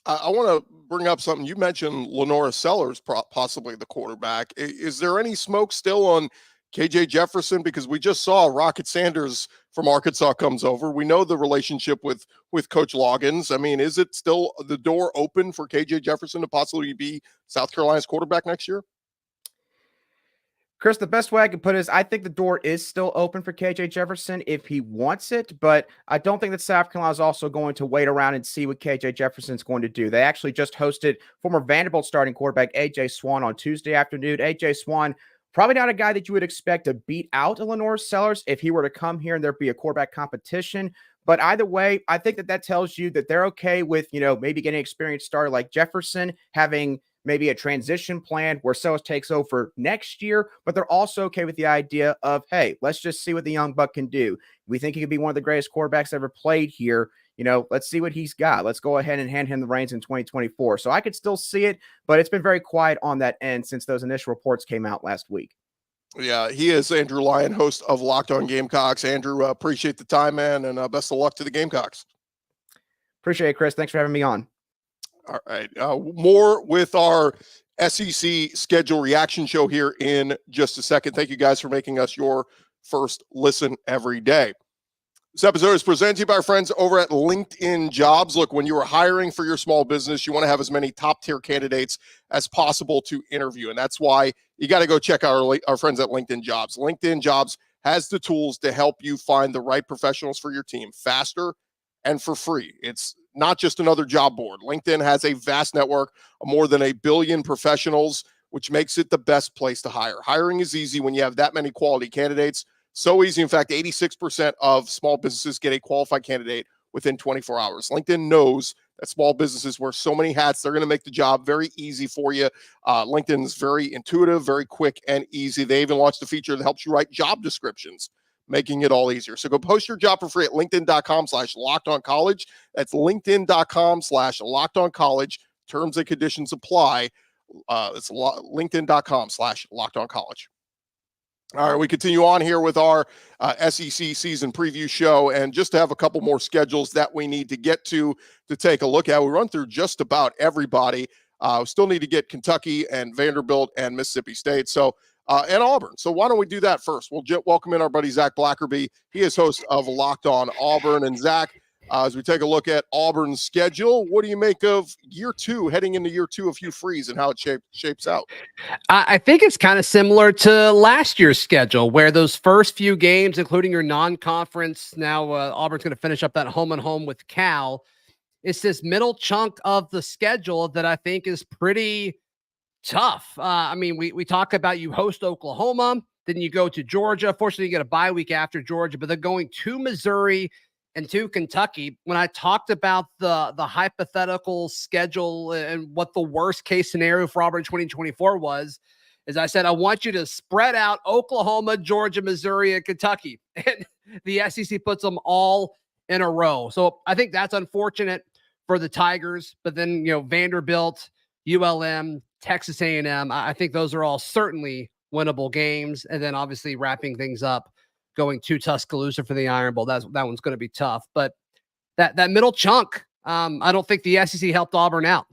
S1: I want to bring up something. You mentioned Lenora Sellers, possibly the quarterback. Is there any smoke still on KJ Jefferson? Because we just saw Rocket Sanders from Arkansas comes over. We know the relationship with Coach Loggins. I mean, is it still the door open for KJ Jefferson to possibly be South Carolina's quarterback next year?
S6: Chris, the best way I can put it is I think the door is still open for KJ Jefferson if he wants it, but I don't think that South Carolina is also going to wait around and see what KJ Jefferson is going to do. They actually just hosted former Vanderbilt starting quarterback A.J. Swan on Tuesday afternoon. A.J. Swan, probably not a guy that you would expect to beat out Lenore Sellers if he were to come here and there'd be a quarterback competition. But either way, I think that tells you that they're okay with, maybe getting an experienced starter like Jefferson, having maybe a transition plan where Sellers takes over next year, but they're also okay with the idea of, hey, let's just see what the young buck can do. We think he could be one of the greatest quarterbacks ever played here. Let's see what he's got. Let's go ahead and hand him the reins in 2024. So I could still see it, but it's been very quiet on that end since those initial reports came out last week.
S1: Yeah, he is Andrew Lyon, host of Locked On Gamecocks. Andrew, appreciate the time, man, and best of luck to the Gamecocks.
S6: Appreciate it, Chris. Thanks for having me on.
S1: All right. More with our SEC schedule reaction show here in just a second. Thank you guys for making us your first listen every day. This episode is presented to you by our friends over at LinkedIn Jobs. Look, when you are hiring for your small business, you want to have as many top-tier candidates as possible to interview. And that's why you got to go check out our friends at LinkedIn Jobs. LinkedIn Jobs has the tools to help you find the right professionals for your team faster and for free. It's not just another job board. LinkedIn has a vast network of more than 1 billion professionals, which makes it the best place to hire. Hiring is easy when you have that many quality candidates. So easy. In fact, 86% of small businesses get a qualified candidate within 24 hours. LinkedIn knows that small businesses wear so many hats. They're going to make the job very easy for you. LinkedIn's very intuitive, very quick and easy. They even launched a feature that helps you write job descriptions, making it all easier. So go post your job for free at linkedin.com/lockedoncollege. That's linkedin.com/lockedoncollege. Terms and conditions apply. It's linkedin.com/lockedoncollege. All right, we continue on here with our SEC season preview show. And just to have a couple more schedules that we need to get to take a look at. We run through just about everybody. We still need to get Kentucky and Vanderbilt and Mississippi State. So and Auburn. So why don't we do that first? We'll welcome in our buddy Zach Blackerby. He is host of Locked On Auburn. And Zach, as we take a look at Auburn's schedule, what do you make of year 2, heading into year 2 of Hugh Freeze and how it shapes out?
S7: I think it's kind of similar to last year's schedule, where those first few games, including your non-conference, now Auburn's going to finish up that home-and-home with Cal. It's this middle chunk of the schedule that I think is pretty tough. I mean, we talk about you host Oklahoma, then you go to Georgia. Fortunately, you get a bye week after Georgia, but they're going to Missouri and to Kentucky. When I talked about the hypothetical schedule and what the worst case scenario for Auburn 2024 was, is I said, I want you to spread out Oklahoma, Georgia, Missouri, and Kentucky. And the SEC puts them all in a row. So I think that's unfortunate for the Tigers. But then, Vanderbilt, ULM, Texas A&M, I think those are all certainly winnable games. And then obviously wrapping things up going to Tuscaloosa for the Iron Bowl. That one's going to be tough. But that middle chunk, I don't think the SEC helped Auburn out.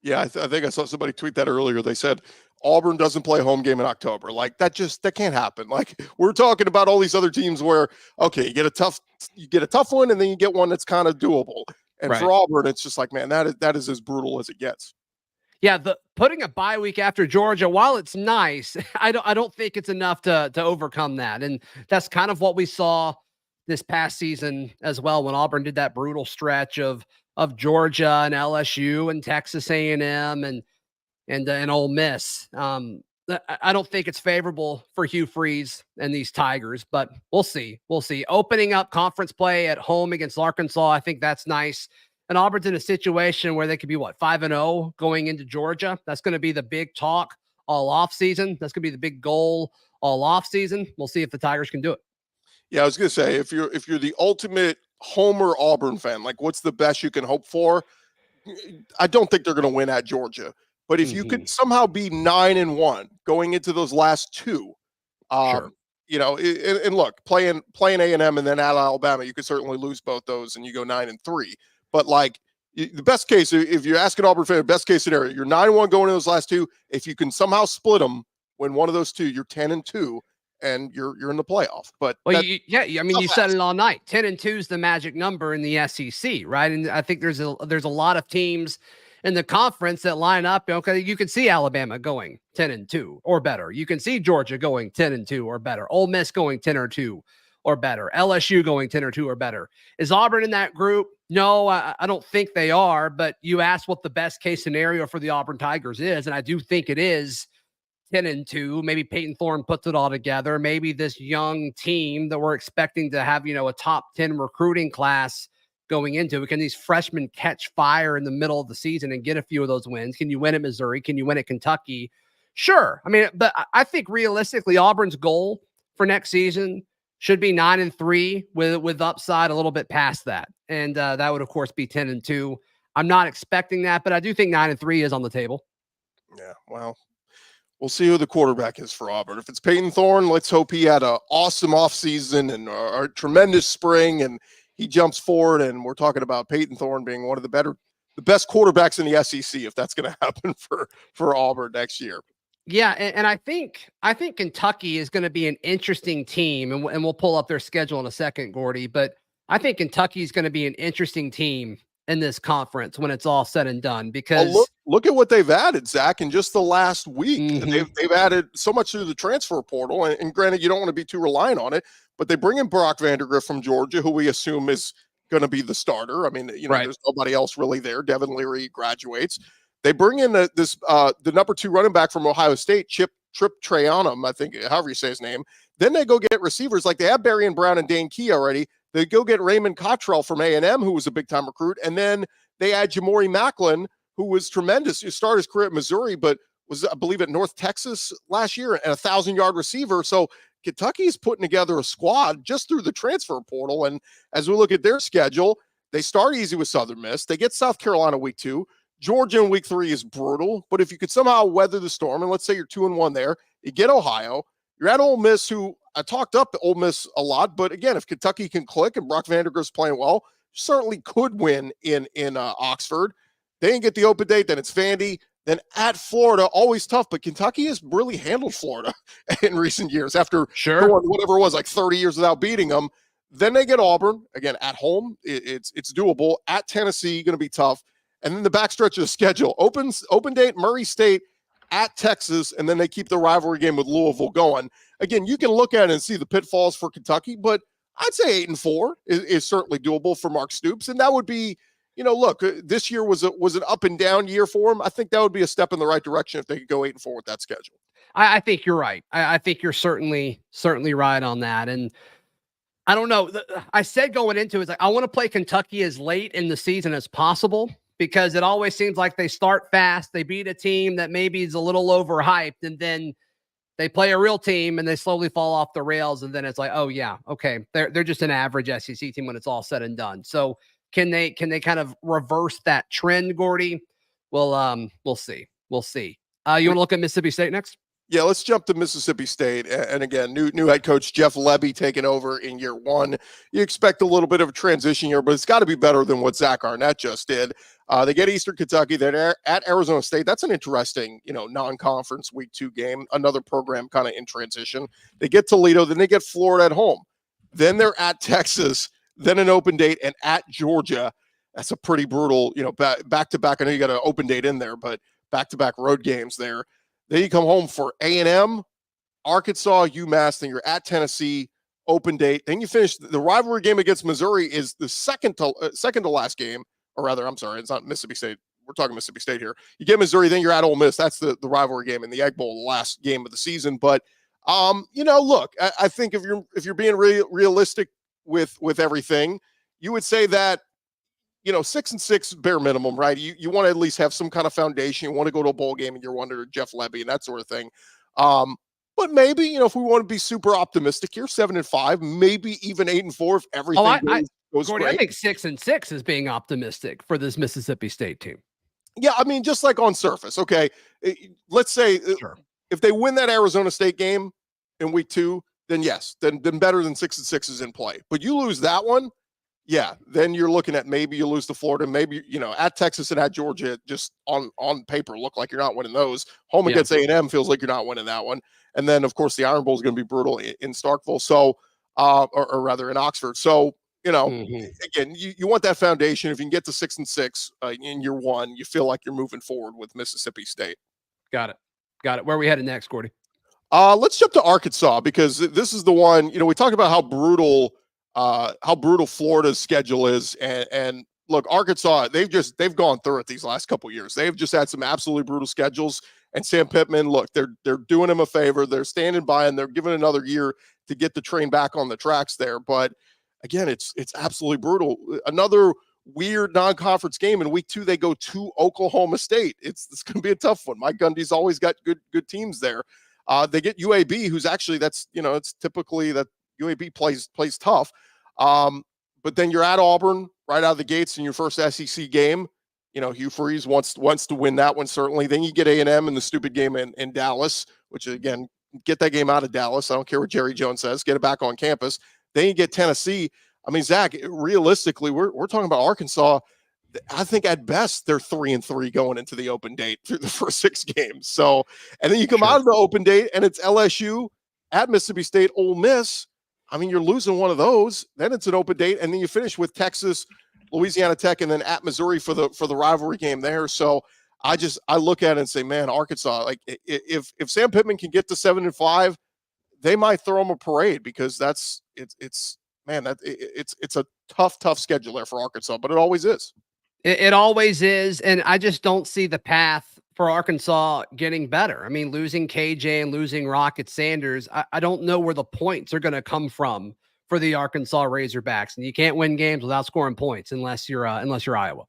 S1: Yeah, I think I saw somebody tweet that earlier. They said Auburn doesn't play a home game in October. Like that can't happen. Like we're talking about all these other teams where, okay, you get a tough one and then you get one that's kind of doable. And
S7: Right.
S1: for Auburn, it's just like, man, that is as brutal as it gets.
S7: Yeah, the putting a bye week after Georgia, while it's nice, I don't think it's enough to overcome that. And that's kind of what we saw this past season as well when Auburn did that brutal stretch of Georgia and LSU and Texas A&M and Ole Miss. I don't think it's favorable for Hugh Freeze and these Tigers, but we'll see. We'll see. Opening up conference play at home against Arkansas, I think that's nice. And Auburn's in a situation where they could be 5-0 going into Georgia. That's going to be the big talk all off season. That's going to be the big goal all off season. We'll see if the Tigers can do it.
S1: Yeah, I was going to say, if you're the ultimate homer Auburn fan, like what's the best you can hope for? I don't think they're going to win at Georgia, but if you could somehow be 9-1 going into those last two,
S7: Sure.
S1: you know, and look, playing A&M and then at Alabama, you could certainly lose both those and you go 9-3. But like the best case, if you're asking Auburn fan, best case scenario, you're 9-1 going into those last two. If you can somehow split them, win one of those two, you're 10-2. And you're in the playoff. But
S7: well, you said it all night. 10-2 is the magic number in the SEC, right? And I think there's a lot of teams in the conference that line up. Okay, you can see Alabama going 10-2 or better. You can see Georgia going 10-2 or better. Ole Miss going 10-2 or better. LSU going 10-2 or better. Is Auburn in that group? No, I don't think they are. But you asked what the best case scenario for the Auburn Tigers is, and I do think it is 10-2. Maybe Peyton Thorne puts it all together. Maybe this young team that we're expecting to have, a top 10 recruiting class going into it. Can these freshmen catch fire in the middle of the season and get a few of those wins? Can you win at Missouri? Can you win at Kentucky? Sure. I mean, but I think realistically, Auburn's goal for next season should be 9-3 with upside a little bit past that. And that would, of course, be 10-2. I'm not expecting that, but I do think 9-3 is on the table.
S1: Yeah, well, we'll see who the quarterback is for Auburn. If it's Peyton Thorne, let's hope he had an awesome offseason and a tremendous spring, and he jumps forward. And we're talking about Peyton Thorne being one of the best quarterbacks in the SEC, if that's going to happen for Auburn next year.
S7: Yeah, and I think Kentucky is going to be an interesting team, and we'll pull up their schedule in a second, Gordy. But I think Kentucky is going to be an interesting team in this conference when it's all said and done, because
S1: look at what they've added, Zach, in just the last week. They've added so much through the transfer portal, and granted, you don't want to be too reliant on it, but they bring in Brock Vandagriff from Georgia, who we assume is going to be the starter. I mean,
S7: right.
S1: There's nobody else really there. Devin Leary graduates. They bring in the number 2 running back from Ohio State, Trip Trayanum, I think, however you say his name. Then they go get receivers like they have Berrien Brown and Dane Key already. They go get Raymond Cottrell from A&M, who was a big-time recruit. And then they add Jamori Macklin, who was tremendous. He started his career at Missouri, but was, I believe, at North Texas last year and a 1,000-yard receiver. So Kentucky is putting together a squad just through the transfer portal. And as we look at their schedule, they start easy with Southern Miss. They get South Carolina week 2. Georgia in week 3 is brutal. But if you could somehow weather the storm, and let's say you're 2-1 there, you get Ohio. You're at Ole Miss, who I talked up Ole Miss a lot, but again, if Kentucky can click and Brock Vandagriff's playing well, certainly could win in Oxford. They didn't get the open date, then it's Vandy, then at Florida, always tough, but Kentucky has really handled Florida in recent years after going whatever it was, like 30 years without beating them. Then they get Auburn, again, at home. It's doable. At Tennessee, going to be tough. And then the backstretch of the schedule, open date, Murray State, at Texas, and then they keep the rivalry game with Louisville going. Again, you can look at it and see the pitfalls for Kentucky, but I'd say 8-4 is certainly doable for Mark Stoops. And that would be, look, this year was an up and down year for him. I think that would be a step in the right direction if they could go 8-4 with that schedule.
S7: I think you're right. I think you're certainly right on that. And I don't know. I said going into it, I want to play Kentucky as late in the season as possible, because it always seems like they start fast. They beat a team that maybe is a little overhyped, and then they play a real team and they slowly fall off the rails. And then it's like, oh yeah, okay. They're just an average SEC team when it's all said and done. So can they kind of reverse that trend, Gordy? Well, we'll see. You want to look at Mississippi State next?
S1: Yeah, let's jump to Mississippi State. And again, new head coach Jeff Lebby taking over in year one. You expect a little bit of a transition here, but it's got to be better than what Zach Arnett just did. They get Eastern Kentucky. They're at Arizona State. That's an interesting, non-conference week 2 game. Another program kind of in transition. They get Toledo, then they get Florida at home. Then they're at Texas, then an open date, and at Georgia. That's a pretty brutal, back-to-back. I know you got an open date in there, but back-to-back road games there. Then you come home for A&M, Arkansas, UMass. Then you're at Tennessee, open date. Then you finish the rivalry game against Missouri is the second to last game, or rather, I'm sorry, it's not Mississippi State. We're talking Mississippi State here. You get Missouri, then you're at Ole Miss. That's the rivalry game in the Egg Bowl, the last game of the season. But look, I think if you're being realistic with everything, you would say that 6-6 bare minimum, right? You want to at least have some kind of foundation. You want to go to a bowl game and you're under Jeff Lebby and that sort of thing. But maybe, if we want to be super optimistic here, 7-5, maybe even 8-4 if everything goes
S7: Gordy,
S1: great.
S7: I think 6-6 is being optimistic for this Mississippi State team.
S1: Yeah, I mean, just like on surface, okay. Let's say
S7: Sure.
S1: if they win that Arizona State game in week 2, then yes, then better than 6-6 is in play. But you lose that one, yeah, then you're looking at maybe you lose to Florida, maybe, at Texas and at Georgia, just on paper, look like you're not winning those. Home against A&M feels like you're not winning that one. And then, of course, the Iron Bowl is going to be brutal in Starkville, so, or rather in Oxford. So, again, you want that foundation. If you can get to 6-6 in year one, you feel like you're moving forward with Mississippi State.
S7: Got it. Where are we headed next, Gordy?
S1: Let's jump to Arkansas, because this is the one, we talked about how brutal Florida's schedule is. And look, Arkansas, they've gone through it these last couple of years. They've just had some absolutely brutal schedules. And Sam Pittman, look, they're doing him a favor. They're standing by and they're giving another year to get the train back on the tracks there. But again, it's absolutely brutal. Another weird non-conference game in week 2. They go to Oklahoma State. It's going to be a tough one. Mike Gundy's always got good teams there. They get UAB, who's actually it's typically that UAB plays tough. But then you're at Auburn right out of the gates in your first SEC game. Hugh Freeze wants to win that one, certainly. Then you get A&M in the stupid game in Dallas, which, again, get that game out of Dallas. I don't care what Jerry Jones says. Get it back on campus. Then you get Tennessee. I mean, Zach, realistically, we're talking about Arkansas. I think at best they're 3-3 going into the open date through the first 6 games. So, and then you come out of the open date and it's LSU at Mississippi State, Ole Miss. I mean, you're losing one of those. Then it's an open date, and then you finish with Texas, Louisiana Tech, and then at Missouri for the rivalry game there. So I look at it and say, man, Arkansas, like if Sam Pittman can get to 7-5, they might throw him a parade, because it's a tough schedule there for Arkansas, but it always is.
S7: It always is, and I just don't see the path for Arkansas getting better. I mean, losing KJ and losing Rocket Sanders, I don't know where the points are going to come from for the Arkansas Razorbacks, and you can't win games without scoring points unless you're Iowa.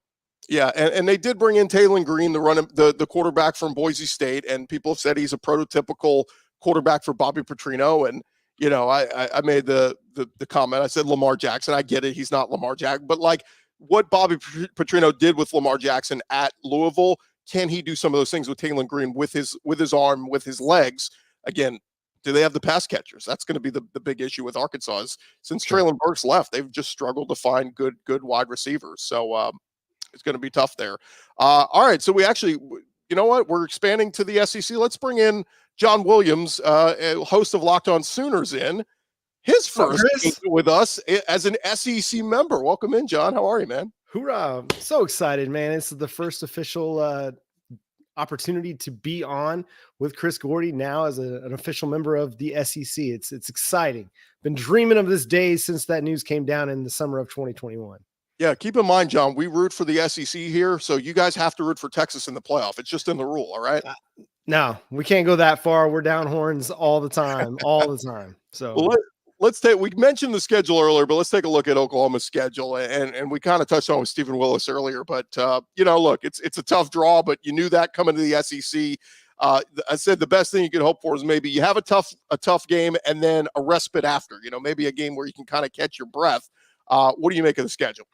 S1: Yeah, and they did bring in Taylon Green, the quarterback from Boise State, and people have said he's a prototypical quarterback for Bobby Petrino. And I made the comment. I said Lamar Jackson. I get it, he's not Lamar Jackson, but like what Bobby Petrino did with Lamar Jackson at Louisville, can he do some of those things with Taylon Green with his arm, with his legs? Again, do they have the pass catchers? That's going to be the big issue with Arkansas. Since Traylon Burks left, they've just struggled to find good wide receivers. So it's going to be tough there. All right, so we actually, you know what? We're expanding to the SEC. Let's bring in John Williams, host of Locked On Sooners, in his first game with us as an SEC member. Welcome in, John. How are you, man?
S8: Hoorah. I'm so excited, man. This is the first official opportunity to be on with Chris Gordy now as an official member of the SEC. It's exciting. Been dreaming of this day since that news came down in the summer of 2021.
S1: Yeah, keep in mind, John, we root for the SEC here, so you guys have to root for Texas in the playoff. It's just in the rule, all right?
S8: No, we can't go that far. We're down horns all the time, So
S1: well, we mentioned the schedule earlier, but let's take a look at Oklahoma's schedule. And we kind of touched on with Stephen Willis earlier, but look, it's a tough draw, but you knew that coming to the SEC. I said the best thing you could hope for is maybe you have a tough game and then a respite after, maybe a game where you can kind of catch your breath. What do you make of the schedule?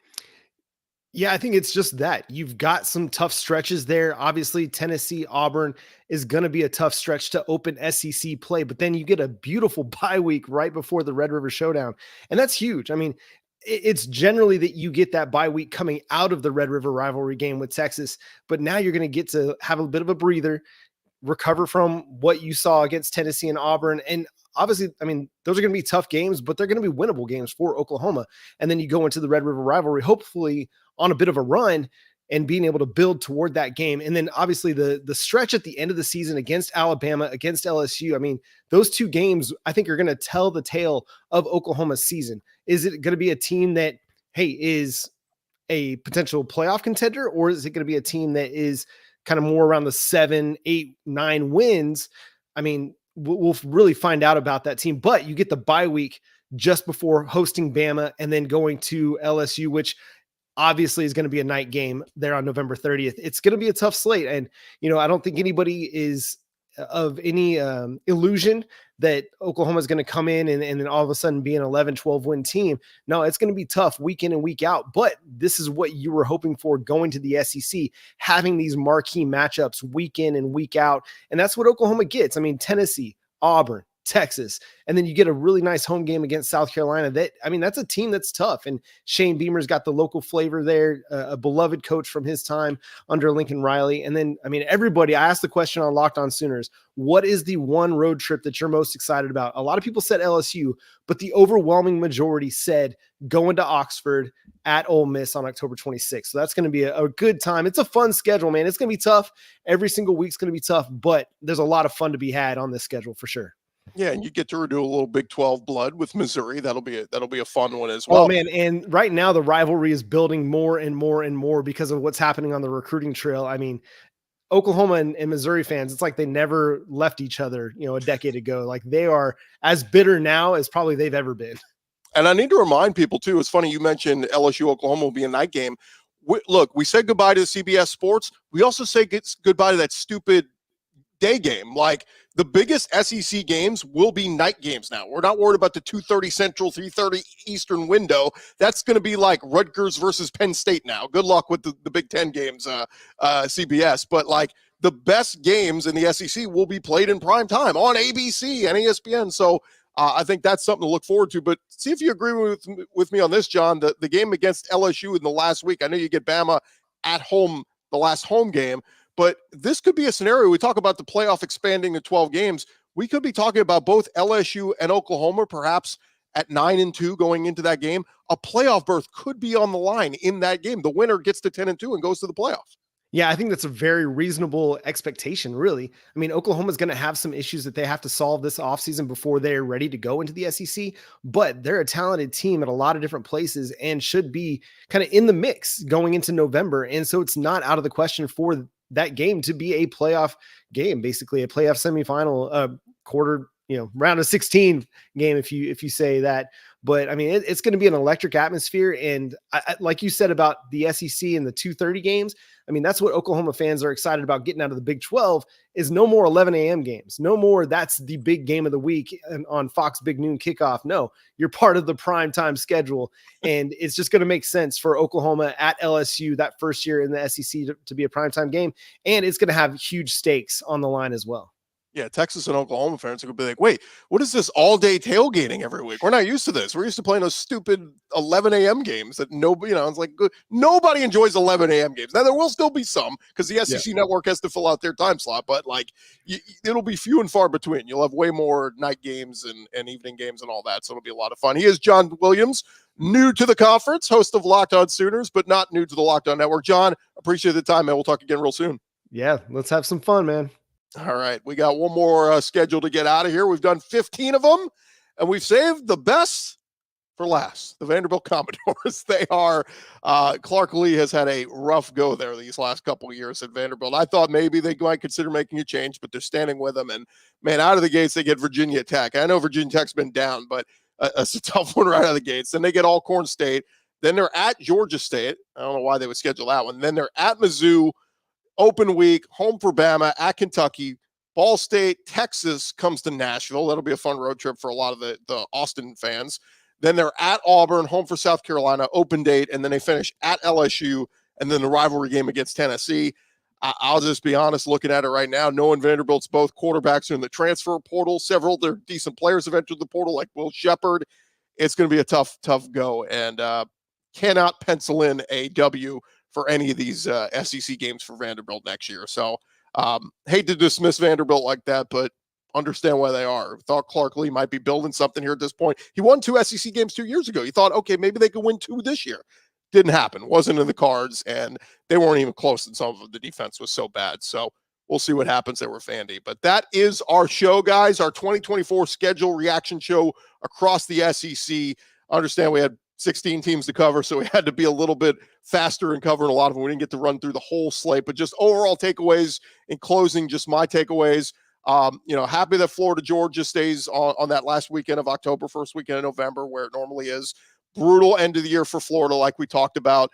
S8: Yeah, I think it's just that you've got some tough stretches there. Obviously, Tennessee, Auburn is going to be a tough stretch to open SEC play, but then you get a beautiful bye week right before the Red River Showdown. And that's huge. I mean, it's generally that you get that bye week coming out of the Red River rivalry game with Texas, but now you're going to get to have a bit of a breather, recover from what you saw against Tennessee and Auburn. And obviously, I mean, those are going to be tough games, but they're going to be winnable games for Oklahoma. And then you go into the Red River rivalry, hopefully on a bit of a run and being able to build toward that game. And then obviously the stretch at the end of the season against Alabama, against LSU. I mean, those two games, I think, are going to tell the tale of Oklahoma's season. Is it going to be a team that, hey, is a potential playoff contender, or is it going to be a team that is kind of more around the 7, 8, 9 wins? I mean, we'll really find out about that team, but you get the bye week just before hosting Bama and then going to LSU, which obviously is going to be a night game there on November 30th. It's going to be a tough slate. And, I don't think anybody is of any illusion that Oklahoma is going to come in and then all of a sudden be an 11, 12 win team. No, it's going to be tough week in and week out, but this is what you were hoping for going to the SEC, having these marquee matchups week in and week out. And that's what Oklahoma gets. I mean, Tennessee, Auburn, Texas, and then you get a really nice home game against South Carolina. That's a team that's tough. And Shane Beamer's got the local flavor there, a beloved coach from his time under Lincoln Riley. And then, everybody, I asked the question on Locked On Sooners, what is the one road trip that you're most excited about? A lot of people said LSU, but the overwhelming majority said going to Oxford at Ole Miss on October 26th. So that's going to be a good time. It's a fun schedule, man. It's going to be tough. Every single week's going to be tough, but there's a lot of fun to be had on this schedule for sure.
S1: Yeah, and you get to do a little Big 12 blood with Missouri. That'll be a fun one as well.
S8: Oh man, and right now the rivalry is building more and more and more because of what's happening on the recruiting trail. I mean, Oklahoma and Missouri fans, it's like they never left each other, a decade ago. Like they are as bitter now as probably they've ever been.
S1: And I need to remind people too, it's funny you mentioned LSU Oklahoma will be a night game. We said goodbye to CBS Sports. We also say goodbye to that stupid day game. Like the biggest SEC games will be night games now. We're not worried about the 2:30 Central, 3:30 Eastern window. That's going to be like Rutgers versus Penn State now. Good luck with the Big Ten games, CBS. But like the best games in the SEC will be played in prime time on ABC and ESPN. So I think that's something to look forward to. But see if you agree with me on this, John. The game against LSU in the last week, I know you get Bama at home, the last home game. But this could be a scenario. We talk about the playoff expanding to 12 games. We could be talking about both LSU and Oklahoma, perhaps at 9-2 going into that game. A playoff berth could be on the line in that game. The winner gets to 10-2 and goes to the playoffs.
S8: Yeah, I think that's a very reasonable expectation, really. I mean, Oklahoma's going to have some issues that they have to solve this offseason before they're ready to go into the SEC, but they're a talented team at a lot of different places and should be kind of in the mix going into November. And so it's not out of the question for that game to be a playoff game, basically a playoff semifinal, quarter, round of 16 game, if you say that. But I mean, it's going to be an electric atmosphere. And I, like you said about the SEC and the 2:30 games, I mean, that's what Oklahoma fans are excited about getting out of the Big 12 is no more 11 a.m. games. No more, that's the big game of the week on Fox Big Noon Kickoff. No, you're part of the prime time schedule. And it's just going to make sense for Oklahoma at LSU that first year in the SEC to be a primetime game. And it's going to have huge stakes on the line as well.
S1: Yeah, Texas and Oklahoma fans are going to be like, wait, what is this all-day tailgating every week? We're not used to this. We're used to playing those stupid 11 a.m. games that nobody, it's like nobody enjoys 11 a.m. games. Now, there will still be some because the SEC network has to fill out their time slot, but it'll be few and far between. You'll have way more night games and evening games and all that, so it'll be a lot of fun. He is John Williams, new to the conference, host of Locked On Sooners, but not new to the Locked On Network. John, appreciate the time, man. We'll talk again real soon.
S8: Yeah, let's have some fun, man.
S1: All right, we got one more schedule to get out of here. We've done 15 of them, and we've saved the best for last. The Vanderbilt Commodores. They are, Clark Lee has had a rough go there these last couple of years at Vanderbilt. I thought maybe they might consider making a change, but they're standing with them. And, man, out of the gates, they get Virginia Tech. I know Virginia Tech's been down, but it's a tough one right out of the gates. Then they get Alcorn State. Then they're at Georgia State. I don't know why they would schedule that one. Then they're at Mizzou. Open week, home for Bama, at Kentucky, Ball State, Texas comes to Nashville. That'll be a fun road trip for a lot of the Austin fans. Then they're at Auburn, home for South Carolina, open date, and then they finish at LSU, and then the rivalry game against Tennessee. I'll just be honest, looking at it right now, knowing Vanderbilt's both quarterbacks are in the transfer portal. Several of their decent players have entered the portal, like Will Shepherd. It's going to be a tough go, and cannot pencil in a W for any of these SEC games for Vanderbilt next year. So hate to dismiss Vanderbilt like that, but understand why they are. Thought Clark Lee might be building something here at this point. He won 2 SEC games 2 years ago. You thought, okay, maybe they could win 2 this year. Didn't happen. Wasn't in the cards, and they weren't even close, and some of the defense was so bad. So we'll see what happens there with Vandy. But that is our show, guys, our 2024 schedule reaction show across the SEC. I understand we had 16 teams to cover, so we had to be a little bit faster in covering a lot of them. We didn't get to run through the whole slate, but just overall takeaways in closing, just my takeaways. Happy that Florida, Georgia stays on that last weekend of October, first weekend of November, where it normally is. Brutal end of the year for Florida, like we talked about.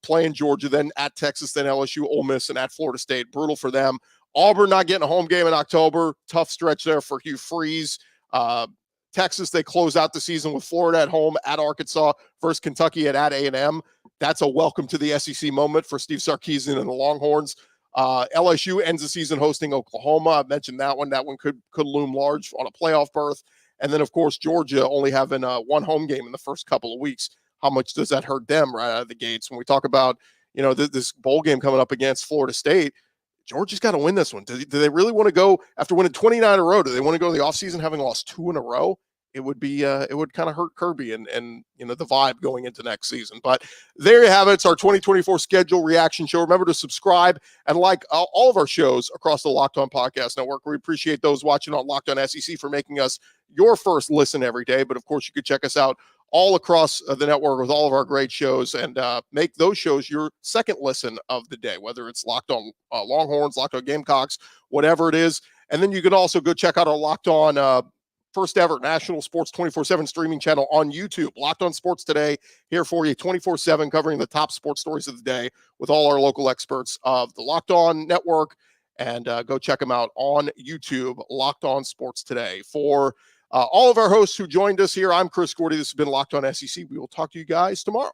S1: Playing Georgia, then at Texas, then LSU, Ole Miss, and at Florida State. Brutal for them. Auburn not getting a home game in October. Tough stretch there for Hugh Freeze. Texas, they close out the season with Florida at home, at Arkansas, versus Kentucky at A&M. That's a welcome to the SEC moment for Steve Sarkisian and the Longhorns. LSU ends the season hosting Oklahoma. I mentioned that one. That one could loom large on a playoff berth. And then, of course, Georgia only having one home game in the first couple of weeks. How much does that hurt them right out of the gates? When we talk about, this bowl game coming up against Florida State, Georgia's got to win this one. Do they really want to go after winning 29 in a row? Do they want to go to the offseason having lost 2 in a row? It would be, it would kind of hurt Kirby and the vibe going into next season. But there you have it. It's our 2024 schedule reaction show. Remember to subscribe and like all of our shows across the Locked On Podcast Network. We appreciate those watching on Locked On SEC for making us your first listen every day. But of course, you could check us out all across the network with all of our great shows and make those shows your second listen of the day, whether it's Locked On Longhorns, Locked On Gamecocks, whatever it is. And then you can also go check out our Locked On first ever national sports 24/7 streaming channel on YouTube. Locked On Sports Today, here for you 24/7, covering the top sports stories of the day with all our local experts of the Locked On Network. And go check them out on YouTube, Locked On Sports Today. For all of our hosts who joined us here, I'm Chris Gordy. This has been Locked On SEC. We will talk to you guys tomorrow.